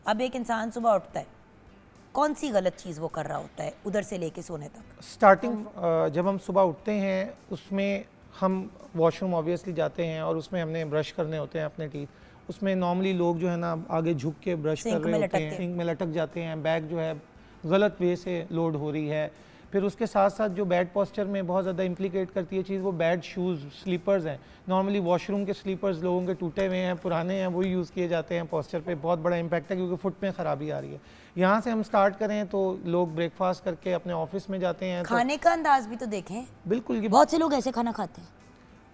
अब एक इंसान सुबह उठता है, कौन सी गलत चीज़ वो कर रहा होता है उधर से लेके सोने तक? स्टार्टिंग जब हम सुबह उठते हैं उसमें हम वॉशरूम ऑब्वियसली जाते हैं और उसमें हमने ब्रश करने होते हैं अपने टीथ। उसमें नॉर्मली लोग जो है ना आगे झुक के ब्रश कर सिंक रहे में होते लटक हैं, के। सिंक में लटक जाते हैं, बैग जो है गलत वे से लोड हो रही है। फिर उसके साथ साथ जो बैड पोस्चर में बहुत ज़्यादा इम्प्लिकेट करती है चीज़, वो बैड शूज़, स्लीपर्स हैं। नॉर्मली वॉशरूम के स्लीपर्स लोगों के टूटे हुए हैं, पुराने हैं, वही यूज़ किए जाते हैं। पोस्चर पे बहुत बड़ा इम्पैक्ट है क्योंकि फुट में ख़राबी आ रही है। यहाँ से हम स्टार्ट करें तो लोग ब्रेकफास्ट करके अपने ऑफिस में जाते हैं। खाने का अंदाज भी तो देखें, तो बिल्कुल ये बहुत से लोग ऐसे खाना खाते हैं।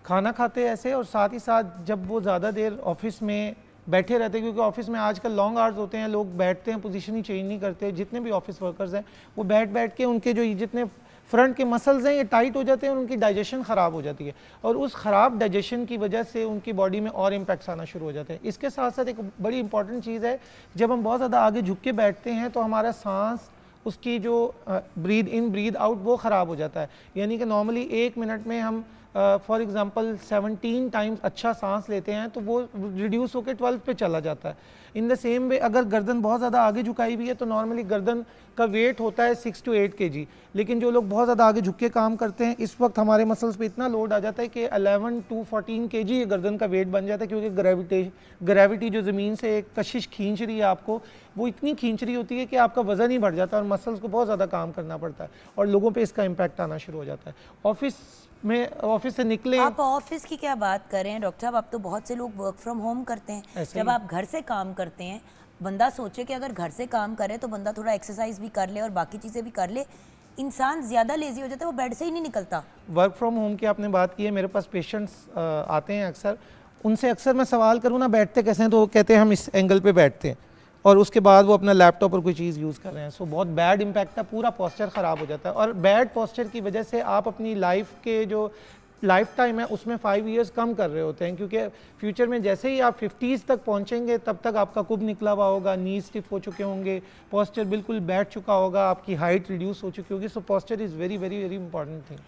खाना खाते ऐसे, और साथ ही साथ जब वो ज़्यादा देर ऑफिस में बैठे रहते हैं, क्योंकि ऑफिस में आजकल लॉन्ग आवर्स होते हैं, लोग बैठते हैं, पोजीशन ही चेंज नहीं करते। जितने भी ऑफिस वर्कर्स हैं वो बैठ बैठ के उनके जो जितने फ्रंट के मसल्स हैं ये टाइट हो जाते हैं और उनकी डाइजेशन ख़राब हो जाती है, और उस ख़राब डाइजेशन की वजह से उनकी बॉडी में और इम्पैक्ट्स आना शुरू हो जाते हैं। इसके साथ साथ एक बड़ी इंपॉर्टेंट चीज़ है, जब हम बहुत ज़्यादा आगे झुक के बैठते हैं तो हमारा सांस, उसकी जो ब्रीद इन ब्रीद आउट, वो ख़राब हो जाता है। यानी कि नॉर्मली 1 मिनट में हम फॉर एग्जांपल 17 टाइम्स अच्छा सांस लेते हैं तो वो रिड्यूस होकर 12 पे चला जाता है। इन द सेम वे अगर गर्दन बहुत ज़्यादा आगे झुकाई हुई है तो नॉर्मली गर्दन का वेट होता है 6 to 8 kg, लेकिन जो लोग बहुत ज़्यादा आगे झुक के काम करते हैं इस वक्त हमारे मसल्स पे इतना लोड आ जाता है कि 11 to 14 kg ये गर्दन का वेट बन जाता है, क्योंकि ग्रेविटी जो ज़मीन से एक कशिश खींच रही है आपको, वो इतनी खींच रही होती है कि आपका वज़न ही बढ़ जाता है और मसल्स को बहुत ज़्यादा काम करना पड़ता है और लोगों पे इसका इम्पैक्ट आना शुरू हो जाता है। ऑफिस से निकले, आप ऑफिस की क्या बात कर रहे हैं डॉक्टर साहब, अब तो बहुत से लोग वर्क फ्रॉम होम करते हैं। जब आप घर से काम करते हैं, बंदा सोचे कि अगर घर से काम करे तो बंदा थोड़ा एक्सरसाइज भी कर ले और बाकी चीज़ें भी कर ले, इंसान ज़्यादा लेजी हो जाता है, वो बेड से ही नहीं निकलता। वर्क फ्रॉम होम की आपने बात की है, मेरे पास पेशेंट्स आते हैं अक्सर, उनसे अक्सर मैं सवाल करूँ ना बैठते कैसे हैं, तो वो कहते हैं हम इस एंगल पे बैठते हैं, और उसके बाद वो अपना लैपटॉप और कोई चीज़ यूज़ कर रहे हैं। सो बहुत बैड इम्पैक्ट है, पूरा पोस्चर ख़राब हो जाता है, और बैड पोस्चर की वजह से आप अपनी लाइफ के जो लाइफ टाइम है उसमें 5 years कम कर रहे होते हैं, क्योंकि फ्यूचर में जैसे ही आप 50s तक पहुंचेंगे तब तक आपका कुब निकला हुआ होगा, नी स्टिफ हो चुके होंगे, पोस्चर बिल्कुल बैठ चुका होगा, आपकी हाइट रिड्यूस हो चुकी होगी। So posture is very very very important thing.